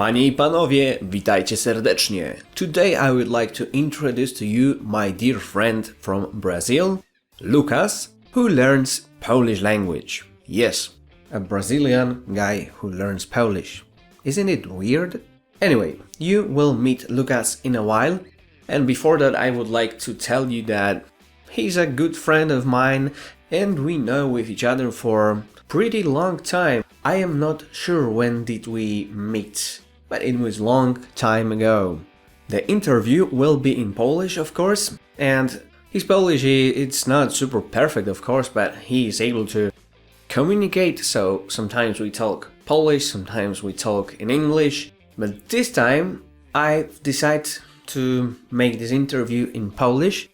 Panie i panowie, witajcie serdecznie. Today I would like to introduce to you my dear friend from Brazil, Lucas, who learns Polish language. Yes, a Brazilian guy who learns Polish. Isn't it weird? Anyway, you will meet Lucas in a while, and before that I would like to tell you that he's a good friend of mine and we know with each other for pretty long time. I am not sure when did we meet, but it was long time ago. The interview will be in Polish, of course, and his Polish it's not super perfect, of course, but he is able to communicate, so sometimes we talk Polish, sometimes we talk in English, but this time I've decided to make this interview in Polish.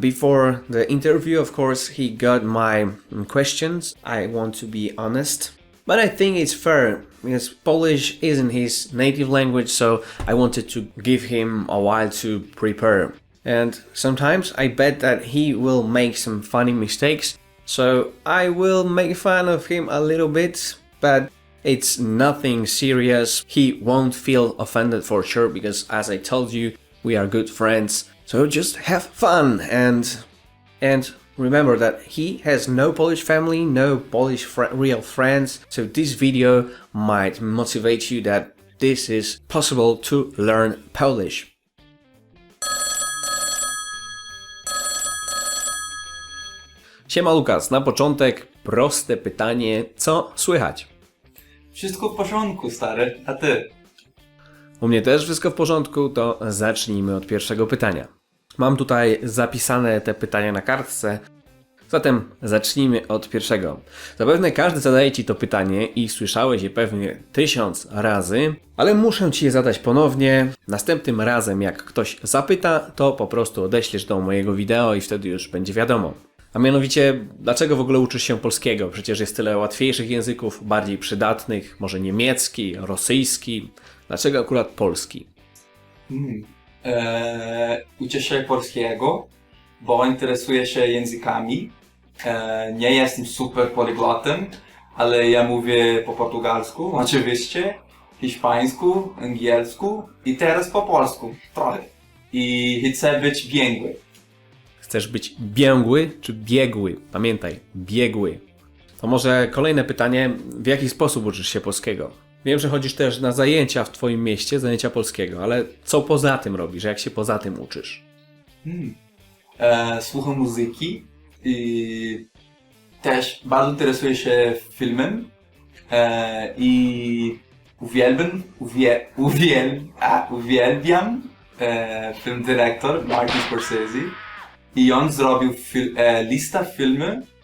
Before the interview, of course, he got my questions. I want to be honest, but I think it's fair because Polish isn't his native language, so I wanted to give him a while to prepare. And sometimes I bet that he will make some funny mistakes, so I will make fun of him a little bit, but it's nothing serious. He won't feel offended for sure because, as I told you, we are good friends. So just have fun and remember that he has no Polish family, no Polish real friends. So this video might motivate you that this is possible to learn Polish. Siema Lukas, na początek proste pytanie, co słychać? Wszystko w porządku, stary, a ty? U mnie też wszystko w porządku, to zacznijmy od pierwszego pytania. Mam tutaj zapisane te pytania na kartce, zatem zacznijmy od pierwszego. Zapewne każdy zadaje Ci to pytanie i słyszałeś je pewnie 1000 razy, ale muszę Ci je zadać ponownie. Następnym razem jak ktoś zapyta, to po prostu odeślesz do mojego wideo i wtedy już będzie wiadomo. A mianowicie, dlaczego w ogóle uczysz się polskiego? Przecież jest tyle łatwiejszych języków, bardziej przydatnych, może niemiecki, rosyjski. Dlaczego akurat polski? Uczę się polskiego, bo interesuję się językami. Nie jestem super poliglotem, ale ja mówię po portugalsku, oczywiście, hiszpańsku, angielsku i teraz po polsku, trochę. I chcę być biegły. Chcesz być biegły czy biegły? Pamiętaj, biegły. To może kolejne pytanie, w jaki sposób uczysz się polskiego? Wiem, że chodzisz też na zajęcia w Twoim mieście, zajęcia polskiego, ale co poza tym robisz? Jak się poza tym uczysz? Słucham muzyki i też bardzo interesuję się filmem i uwielbiam film dyrektor Martin Scorsese i on zrobił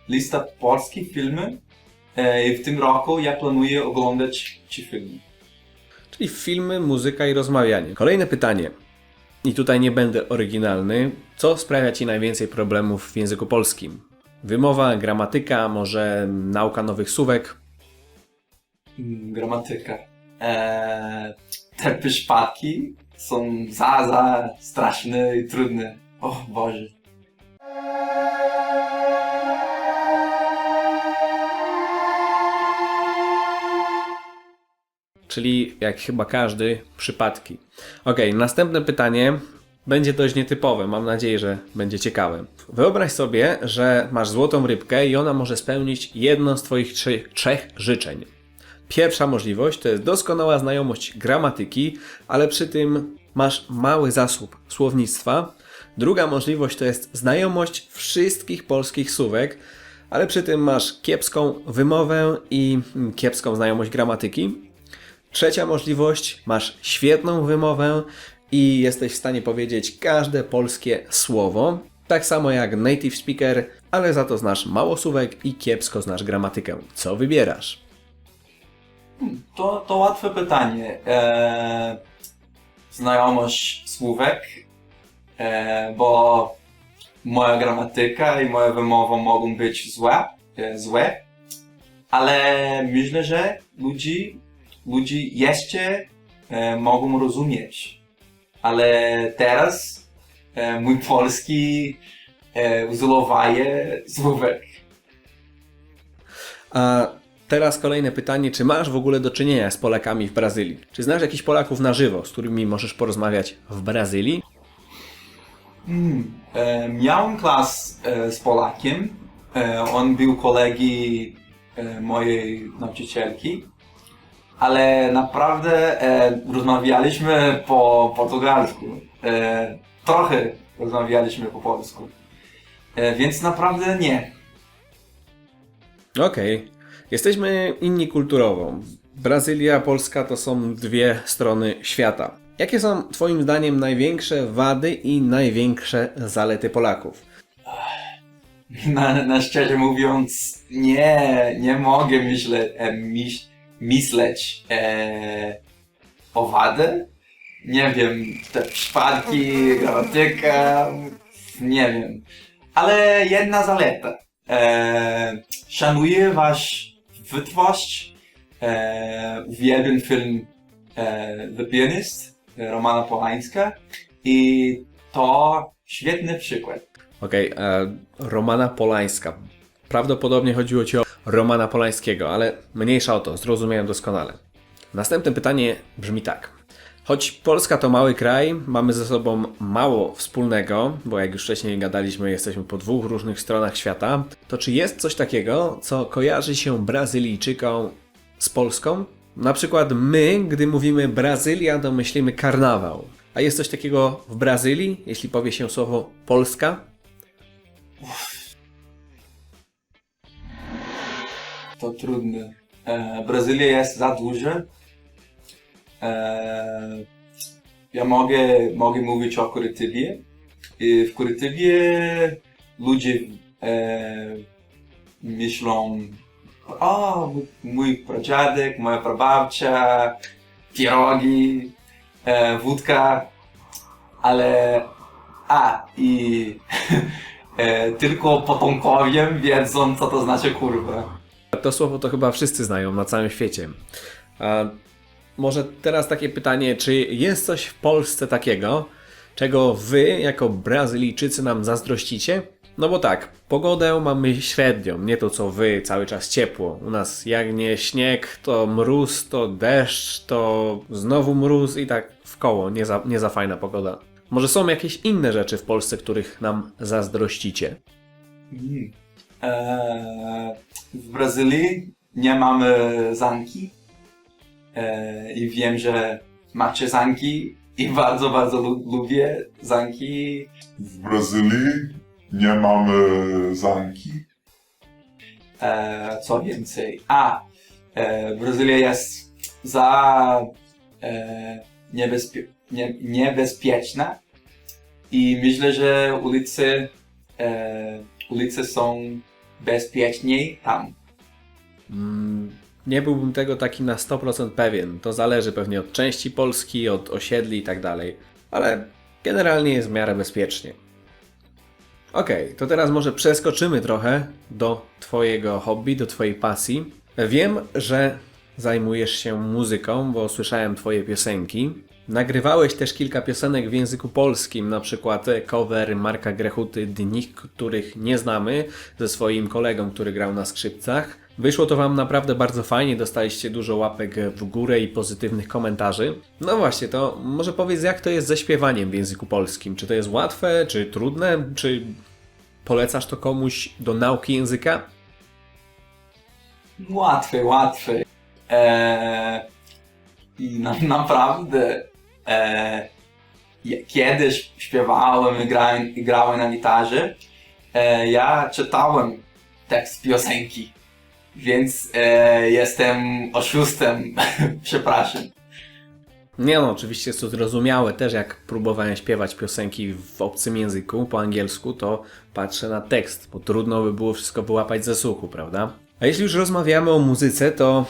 lista polskich filmy. I w tym roku ja planuję oglądać 3 filmy. Czyli filmy, muzyka i rozmawianie. Kolejne pytanie. I tutaj nie będę oryginalny. Co sprawia Ci najwięcej problemów w języku polskim? Wymowa, gramatyka, może nauka nowych słówek? Gramatyka. Te przypadki są za straszne i trudne. O Boże. Czyli jak chyba każdy, przypadki. Okej, następne pytanie będzie dość nietypowe. Mam nadzieję, że będzie ciekawe. Wyobraź sobie, że masz złotą rybkę i ona może spełnić jedno z Twoich trzech życzeń. Pierwsza możliwość to jest doskonała znajomość gramatyki, ale przy tym masz mały zasób słownictwa. Druga możliwość to jest znajomość wszystkich polskich słówek, ale przy tym masz kiepską wymowę i kiepską znajomość gramatyki. Trzecia możliwość, masz świetną wymowę i jesteś w stanie powiedzieć każde polskie słowo, tak samo jak native speaker, ale za to znasz mało słówek i kiepsko znasz gramatykę. Co wybierasz? To łatwe pytanie. Znajomość słówek, bo moja gramatyka i moja wymowa mogą być złe, ale myślę, że ludzie jeszcze mogą rozumieć. Ale teraz mój polski używa słówek. A Teraz kolejne pytanie, czy masz w ogóle do czynienia z Polakami w Brazylii? Czy znasz jakichś Polaków na żywo, z którymi możesz porozmawiać w Brazylii? Miałem klas z Polakiem. On był kolegi mojej nauczycielki, ale naprawdę rozmawialiśmy po portugalsku. Trochę rozmawialiśmy po polsku. Więc naprawdę nie. Okej. Jesteśmy inni kulturowo. Brazylia, Polska to są dwie strony świata. Jakie są Twoim zdaniem największe wady i największe zalety Polaków? Na szczerze mówiąc, nie mogę myśleć o wadę. Nie wiem, te przypadki, gramatyka, nie wiem. Ale jedna zaleta. Szanuję wasz wytrwałość. Uwielbiam film The Pianist, Romana Polańska i to świetny przykład. Okej, Romana Polańska. Prawdopodobnie chodziło Ci o Romana Polańskiego, ale mniejsza o to, zrozumiałem doskonale. Następne pytanie brzmi tak. Choć Polska to mały kraj, mamy ze sobą mało wspólnego, bo jak już wcześniej gadaliśmy, jesteśmy po dwóch różnych stronach świata, to czy jest coś takiego, co kojarzy się Brazylijczykom z Polską? Na przykład my, gdy mówimy Brazylia, to myślimy karnawał. A jest coś takiego w Brazylii, jeśli powie się słowo Polska? To trudne. Brazylia jest za duża. Ja mogę mówić o Kurytybie. I w Kurytybie ludzie myślą, o, mój pradziadek, moja prababcia, pierogi, wódka, ale tylko potomkowie wiedzą, co to znaczy kurwa. To słowo to chyba wszyscy znają na całym świecie. A może teraz takie pytanie, czy jest coś w Polsce takiego, czego wy jako Brazylijczycy nam zazdrościcie? No bo tak, pogodę mamy średnią, nie to co wy, cały czas ciepło. U nas jak nie śnieg, to mróz, to deszcz, to znowu mróz i tak w koło, nie za fajna pogoda. Może są jakieś inne rzeczy w Polsce, których nam zazdrościcie? W Brazylii nie mamy zamki i wiem, że macie zamki i bardzo, bardzo lubię zamki. W Brazylii nie mamy zamki. Co więcej? Brazylia jest za niebezpieczna i myślę, że ulice są bezpieczniej tam. Nie byłbym tego taki na 100% pewien. To zależy pewnie od części Polski, od osiedli i tak dalej. Ale generalnie jest w miarę bezpiecznie. Okej, to teraz może przeskoczymy trochę do Twojego hobby, do Twojej pasji. Wiem, że zajmujesz się muzyką, bo słyszałem Twoje piosenki. Nagrywałeś też kilka piosenek w języku polskim, na przykład cover Marka Grechuty Dni, których nie znamy, ze swoim kolegą, który grał na skrzypcach. Wyszło to Wam naprawdę bardzo fajnie, dostaliście dużo łapek w górę i pozytywnych komentarzy. No właśnie, to może powiedz, jak to jest ze śpiewaniem w języku polskim? Czy to jest łatwe, czy trudne? Czy polecasz to komuś do nauki języka? Łatwe. I naprawdę kiedyś śpiewałem i grałem na gitarze. Ja czytałem tekst piosenki, więc jestem oszustem. Przepraszam. Nie no, oczywiście jest to zrozumiałe. Też jak próbowałem śpiewać piosenki w obcym języku, po angielsku, to patrzę na tekst, bo trudno by było wszystko wyłapać ze słuchu, prawda? A jeśli już rozmawiamy o muzyce, to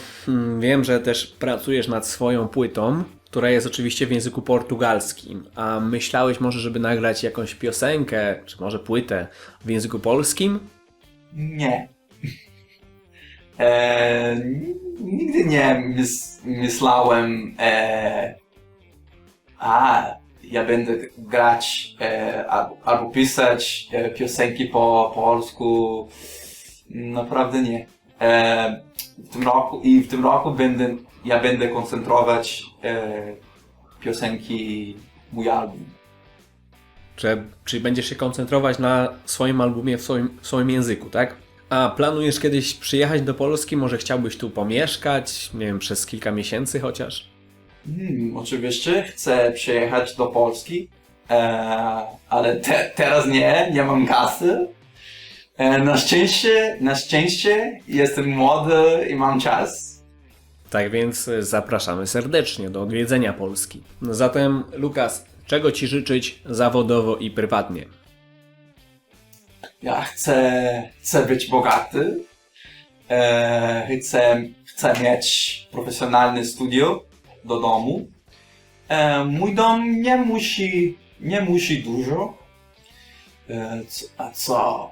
wiem, że też pracujesz nad swoją płytą, która jest oczywiście w języku portugalskim. A myślałeś może, żeby nagrać jakąś piosenkę, czy może płytę w języku polskim? Nie. Nigdy nie myślałem, ja będę grać albo pisać piosenki po polsku. Naprawdę nie. w tym roku będę koncentrować piosenki mój album. Czyli będziesz się koncentrować na swoim albumie w swoim języku, tak? A planujesz kiedyś przyjechać do Polski? Może chciałbyś tu pomieszkać? Nie wiem, przez kilka miesięcy chociaż? Oczywiście chcę przyjechać do Polski, ale teraz nie mam kasy. Na szczęście jestem młody i mam czas. Tak więc zapraszamy serdecznie do odwiedzenia Polski. No zatem, Lukas, czego Ci życzyć zawodowo i prywatnie? Ja chcę być bogaty. Chcę mieć profesjonalne studio do domu. Mój dom nie musi dużo. A co?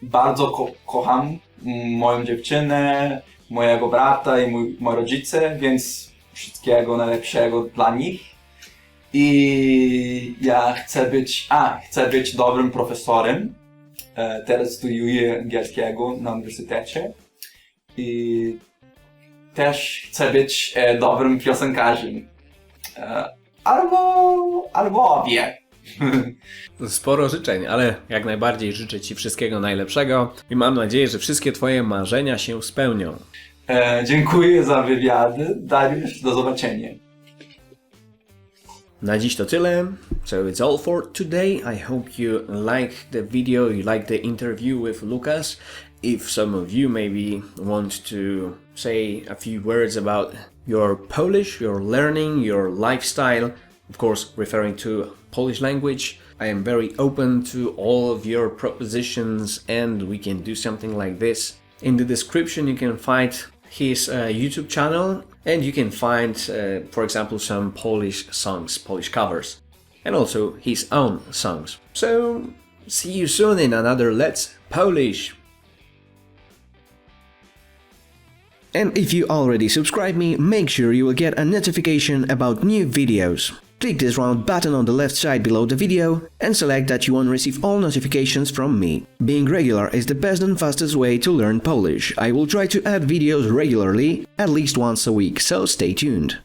Bardzo kocham moją dziewczynę, mojego brata i moje rodzice, więc wszystkiego najlepszego dla nich. I ja chcę być dobrym profesorem. Teraz studiuję angielskiego na uniwersytecie. I też chcę być dobrym piosenkarzem. Albo obie. Sporo życzeń, ale jak najbardziej życzę Ci wszystkiego najlepszego i mam nadzieję, że wszystkie Twoje marzenia się spełnią. Dziękuję za wywiady. Dariusz, do zobaczenia. Na dziś to tyle. So it's all for today. I hope you liked the video, you liked the interview with Lucas. If some of you maybe want to say a few words about your Polish, your learning, your lifestyle, of course referring to Polish language, I am very open to all of your propositions and we can do something like this. In the description you can find his YouTube channel and you can find, for example, some Polish songs, Polish covers, and also his own songs. So, see you soon in another Let's Polish! And if you already subscribed me, make sure you will get a notification about new videos. Click this round button on the left side below the video and select that you want to receive all notifications from me. Being regular is the best and fastest way to learn Polish. I will try to add videos regularly, at least once a week, so stay tuned.